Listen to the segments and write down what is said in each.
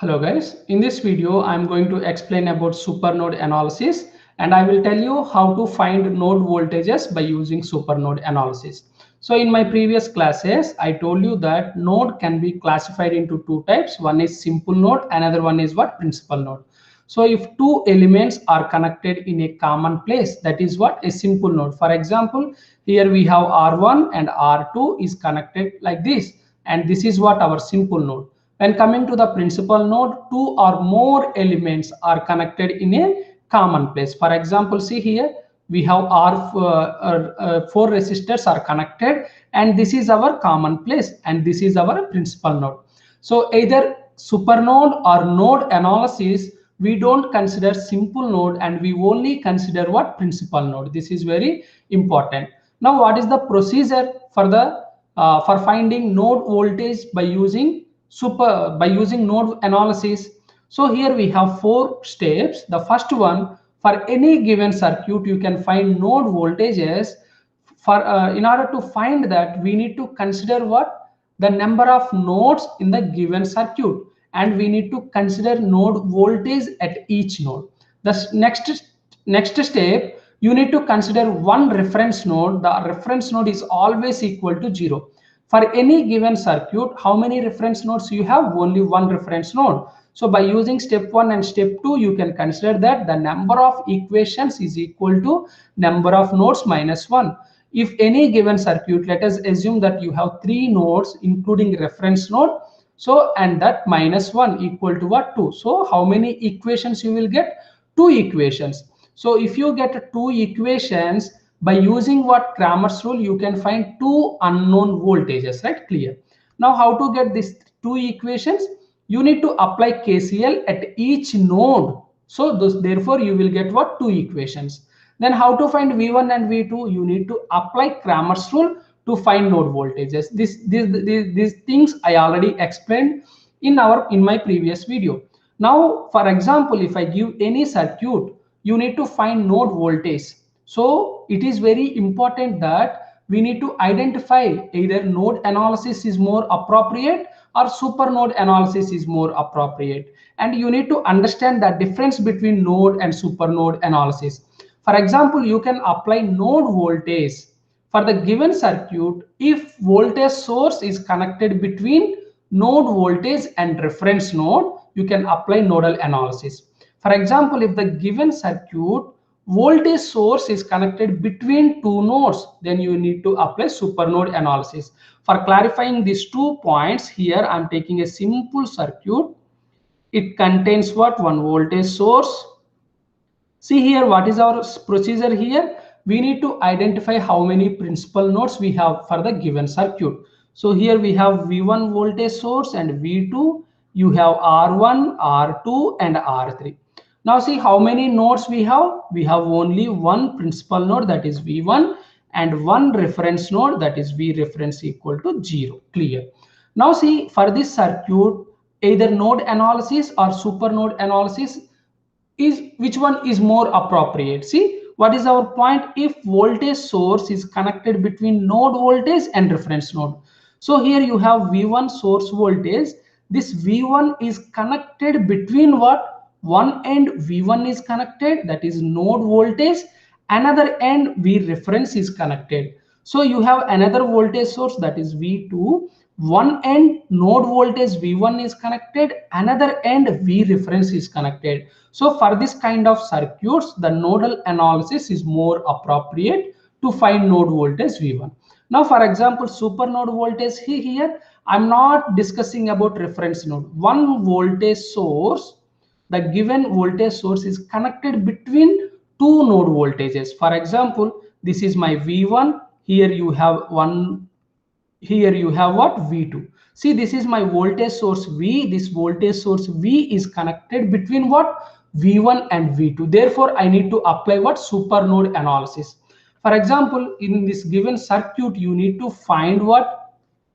Hello guys, in this video I am going to explain about supernode analysis and I will tell you how to find node voltages by using supernode analysis. So in my previous classes I told you that node can be classified into two types. One is simple node, another one is what? Principal node. So if two elements are connected in a common place, that is what? A simple node. For example, here we have R1 and R2 is connected like this, and this is what? Our simple node. When coming to the principal node, two or more elements are connected in a common place. For example, see here, we have four resistors are connected, and this is our common place, and this is our principal node. So either supernode or node analysis, we don't consider simple node and we only consider what? Principal node. This is very important. Now, what is the procedure for the for finding node voltage by using node analysis? So here we have four steps. The first one, for any given circuit you can find node voltages. For in order to find that, we need to consider what? The number of nodes in the given circuit, and we need to consider node voltage at each node. The next step, you need to consider one reference node. The reference node is always equal to 0. For any given circuit, how many reference nodes you have? Only one reference node. So by using step 1 and step 2, you can consider that the number of equations is equal to number of nodes minus 1. If any given circuit, let us assume that you have 3 nodes including reference node, so and that minus 1 equal to what? 2. So how many equations you will get? 2 equations. So if you get 2 equations, by using what? Cramer's rule, you can find 2 unknown voltages, right? Clear. Now how to get these 2 equations? You need to apply KCL at each node. So therefore you will get what? 2 equations. Then how to find V1 and V2? You need to apply Cramer's rule to find node voltages. These things I already explained in my previous video. Now, for example, if I give any circuit, you need to find node voltage. So it is very important that we need to identify either node analysis is more appropriate or super node analysis is more appropriate. And you need to understand the difference between node and super node analysis. For example, you can apply node voltage for the given circuit if voltage source is connected between node voltage and reference node. You can apply nodal analysis. For example, if the given circuit voltage source is connected between two nodes, then you need to apply supernode analysis. For clarifying these 2 points, here I am taking a simple circuit. It contains what? One voltage source. See here, what is our procedure here? We need to identify how many principal nodes we have for the given circuit. So here we have V1 voltage source and V2. You have R1, R2 and R3. Now see how many nodes we have. We have only one principal node, that is V1, and one reference node, that is V reference equal to 0. Clear. Now see, for this circuit, either node analysis or super node analysis is which one is more appropriate. See, what is our point? If voltage source is connected between node voltage and reference node. So here you have V1 source voltage. This V1 is connected between what? One end V1 is connected, that is node voltage, another end V reference is connected. So you have another voltage source, that is V2. One end node voltage V1 is connected, another end V reference is connected. So for this kind of circuits, the nodal analysis is more appropriate to find node voltage V1. Now, for example, super node voltage here, I'm not discussing about reference node. One voltage source, the given voltage source is connected between two node voltages. For example, this is my V1. Here you have one. Here you have what? V2. See, this is my voltage source V. This voltage source V is connected between what? V1 and V2. Therefore, I need to apply what? Super node analysis. For example, in this given circuit, you need to find what?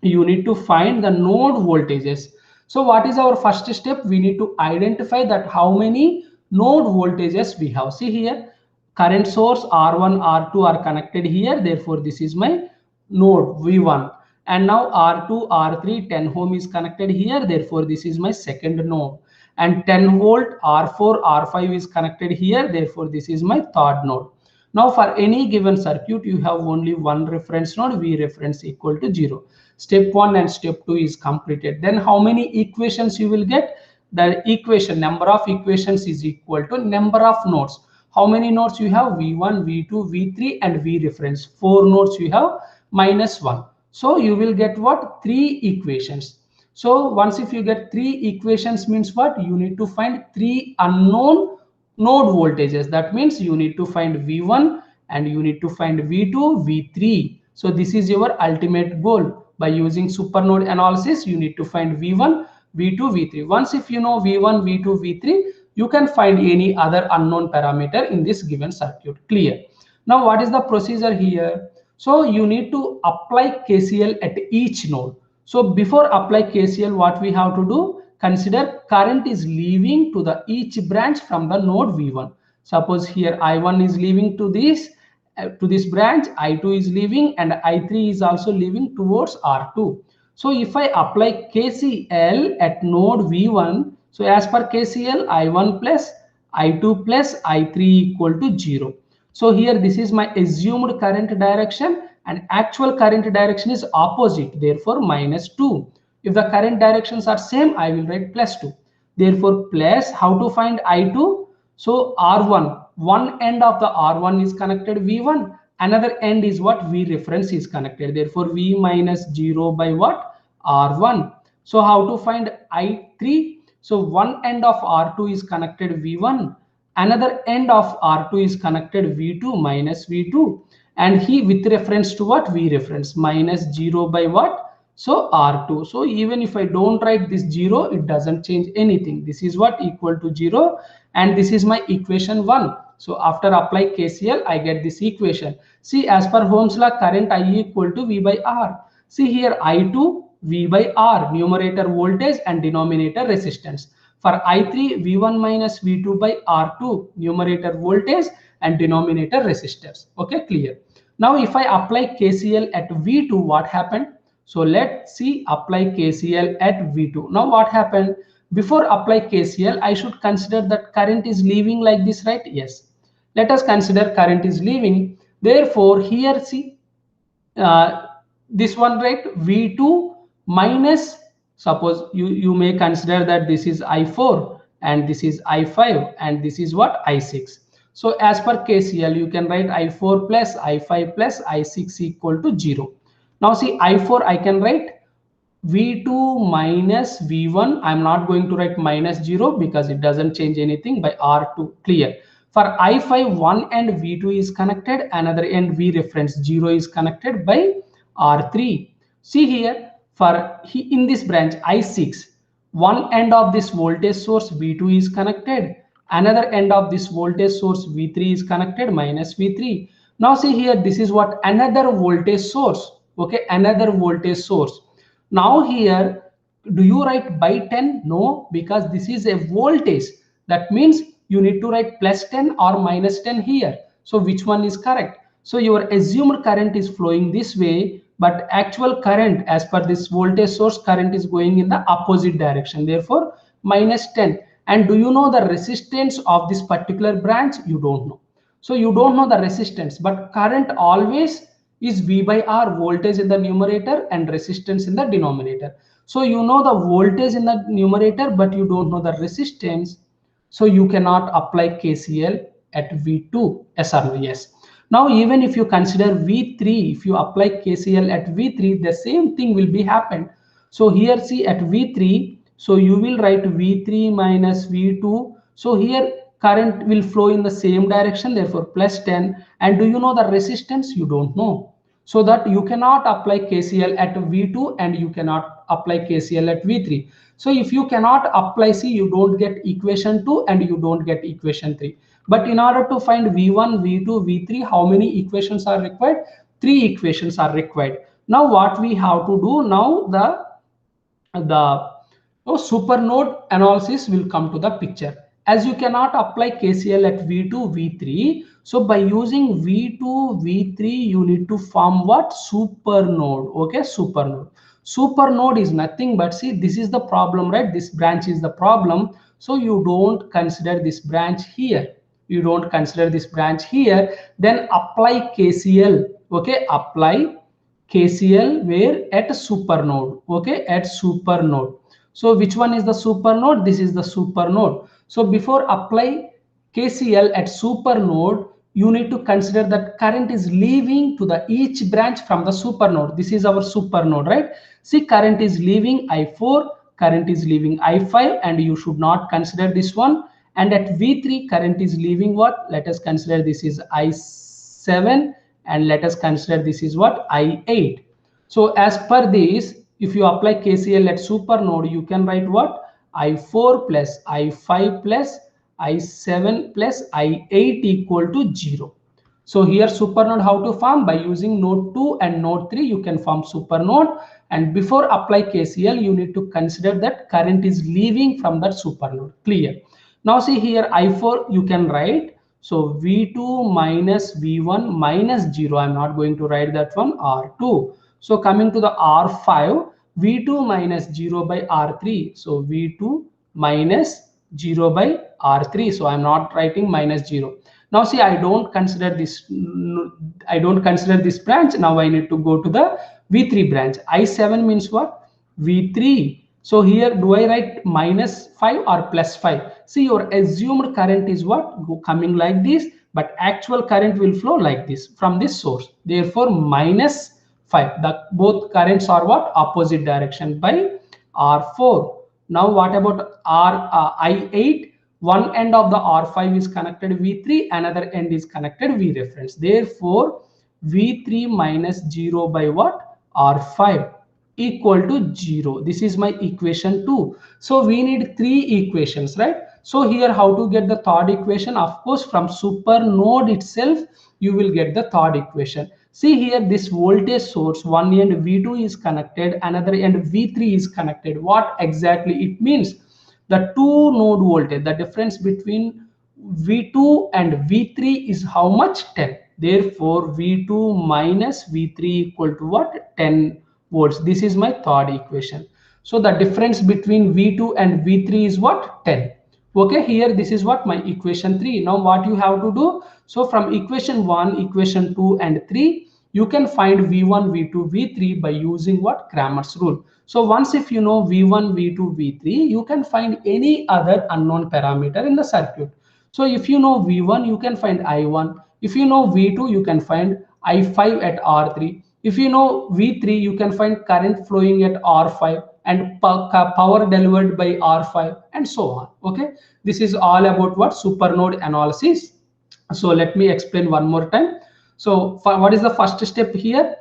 You need to find the node voltages. So what is our first step? We need to identify that how many node voltages we have. See here, current source R1, R2 are connected here. Therefore, this is my node V1. And now R2, R3, 10 ohm is connected here. Therefore, this is my second node. And 10 volt R4, R5 is connected here. Therefore, this is my third node. Now, for any given circuit, you have only one reference node, V reference equal to 0. Step 1 and step 2 is completed. Then how many equations you will get? The equation, number of equations is equal to number of nodes. How many nodes you have? V1, V2, V3 and V reference. 4 nodes you have, minus 1. So you will get what? 3 equations. So once if you get 3 equations means what? You need to find 3 unknown node voltages. That means you need to find V1 and you need to find V2, V3. So this is your ultimate goal. By using supernode analysis, you need to find V1, V2, V3. Once if you know V1, V2, V3, you can find any other unknown parameter in this given circuit. Clear? Now what is the procedure here? So you need to apply KCL at each node. So before apply KCL, what we have to do? Consider current is leaving to the each branch from the node V1. Suppose here I1 is leaving to this branch, I2 is leaving, and I3 is also leaving towards R2. So if I apply KCL at node V1, so as per KCL, I1 plus I2 plus I3 equal to 0. So here this is my assumed current direction and actual current direction is opposite, therefore minus 2. If the current directions are same, I will write plus 2. Therefore plus, how to find I2? So R1, one end of the R1 is connected V1, another end is what? V reference is connected. Therefore V minus 0 by what? R1. So how to find I3? So one end of R2 is connected V1, another end of R2 is connected V2 minus V2, and he with reference to what? V reference minus 0 by what? So R2. So even if I don't write this 0, it doesn't change anything. This is what? Equal to 0, and this is my equation 1. So after apply KCL, I get this equation. See, as per Ohm's law, current I equal to V by R. See here, I2 V by R, numerator voltage and denominator resistance. For I3, V1 minus V2 by R2, numerator voltage and denominator resistors. Okay, clear. Now if I apply KCL at V2, what happened? So let's see, apply KCL at V2. Now what happened? Before apply KCL, I should consider that current is leaving like this, right? Yes. Let us consider current is leaving. Therefore, here see, this one, right? V2 minus, suppose you may consider that this is I4 and this is I5 and this is what? I6. So as per KCL, you can write I4 plus I5 plus I6 equal to 0. Now see, I4 I can write V2 minus V1. I'm not going to write minus 0 because it doesn't change anything by R2. Clear. For I5, one end V2 is connected, another end V reference 0 is connected by R3. See here, in this branch I6, one end of this voltage source V2 is connected, another end of this voltage source V3 is connected, minus V3. Now see here, this is what? Another voltage source. Okay, another voltage source. Now here, do you write by 10? No, because this is a voltage. That means you need to write plus 10 or minus 10 here. So which one is correct? So your assumed current is flowing this way, but actual current as per this voltage source current is going in the opposite direction. Therefore, minus 10. And do you know the resistance of this particular branch? You don't know. So you don't know the resistance, but current always is V by R, voltage in the numerator and resistance in the denominator. So you know the voltage in the numerator, but you don't know the resistance. So you cannot apply KCL at V2. Yes or no? Yes. Now even if you consider V3, if you apply KCL at V3, the same thing will be happened. So here see at V3, so you will write V3 minus V2. So here current will flow in the same direction, therefore plus 10. And do you know the resistance? You don't know. So that you cannot apply KCL at V2 and you cannot apply KCL at V3. So if you cannot apply, see, you don't get equation 2 and you don't get equation 3. But in order to find V1, V2, V3, how many equations are required? 3 equations are required. Now what we have to do now, the supernode analysis will come to the picture. as you cannot apply KCL at V2, V3, so by using V2, V3, you need to form what? Super node. Okay, super node. Super node is nothing but, see, this is the problem, right? This branch is the problem. So you don't consider this branch here. You don't consider this branch here. Then apply KCL. Okay, apply KCL where? At super node. Okay, at super node. So which one is the super node? This is the super node. So before apply KCL at super node, you need to consider that current is leaving to the each branch from the super node. This is our super node, right? See, current is leaving I4, current is leaving I5, and you should not consider this one. And at V3, current is leaving what? Let us consider this is I7, and let us consider this is what? I8. So as per this, if you apply KCL at super node, you can write what? I4 plus I5 plus I7 plus I8 equal to 0. So here super node how to form? By using node 2 and node 3, you can form super node. And before apply KCL, you need to consider that current is leaving from that super node. Clear? Now see here I4 you can write. So V2 minus V1 minus 0. I'm not going to write that one, R2. So coming to the R5, V2 minus 0 by R3. So V2 minus 0 by R3. So I'm not writing minus 0. Now see, I don't consider this branch. Now I need to go to the V3 branch. I7 means what? V3. So here do I write minus 5 or plus 5? See, your assumed current is what? Coming like this, but actual current will flow like this from this source. Therefore minus 5. Both currents are what? Opposite direction by R4. Now what about I8? One end of the R5 is connected V3, another end is connected V reference. Therefore V3 minus 0 by what? R5 equal to 0. This is my equation 2. So we need 3 equations, right? So here how to get the third equation? Of course, from super node itself, you will get the third equation. See here, this voltage source, one end V2 is connected, another end V3 is connected. What exactly it means? The two node voltage, the difference between V2 and V3 is how much? 10. Therefore, V2 minus V3 equal to what? 10 volts. This is my third equation. So the difference between V2 and V3 is what? 10. Okay, here this is what? My equation 3. Now what you have to do? So from equation 1, equation 2 and 3, you can find V1, V2, V3 by using what? Cramer's rule. So once if you know V1, V2, V3, you can find any other unknown parameter in the circuit. So if you know V1, you can find I1. If you know V2, you can find I5 at R3. If you know V3, you can find current flowing at R5 and power delivered by R5 and so on. Okay, this is all about what? Supernode analysis. So let me explain one more time. So what is the first step here?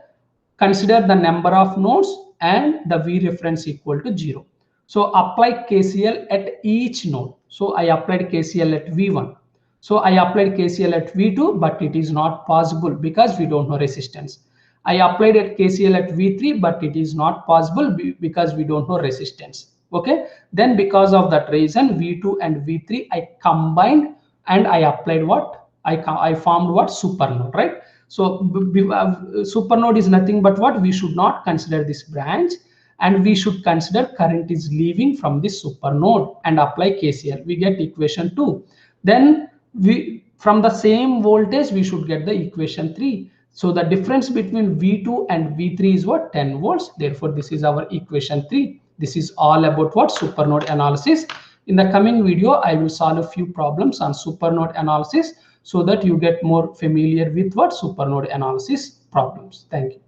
Consider the number of nodes and the V reference equal to 0. So apply KCL at each node. So I applied KCL at V1. So I applied KCL at V2, but it is not possible because we don't know resistance. I applied at KCL at V3, but it is not possible because we don't know resistance. Okay, then because of that reason, V2 and V3 I combined and I applied what? I formed what? Supernode, right? So supernode is nothing but what? We should not consider this branch, and we should consider current is leaving from this supernode and apply KCL. We get equation 2. Then we from the same voltage we should get the equation 3. So the difference between V2 and V3 is what? 10 volts. Therefore this is our equation 3. This is all about what? Supernode analysis. In the coming video I will solve a few problems on supernode analysis so that you get more familiar with what? Supernode analysis problems. Thank you.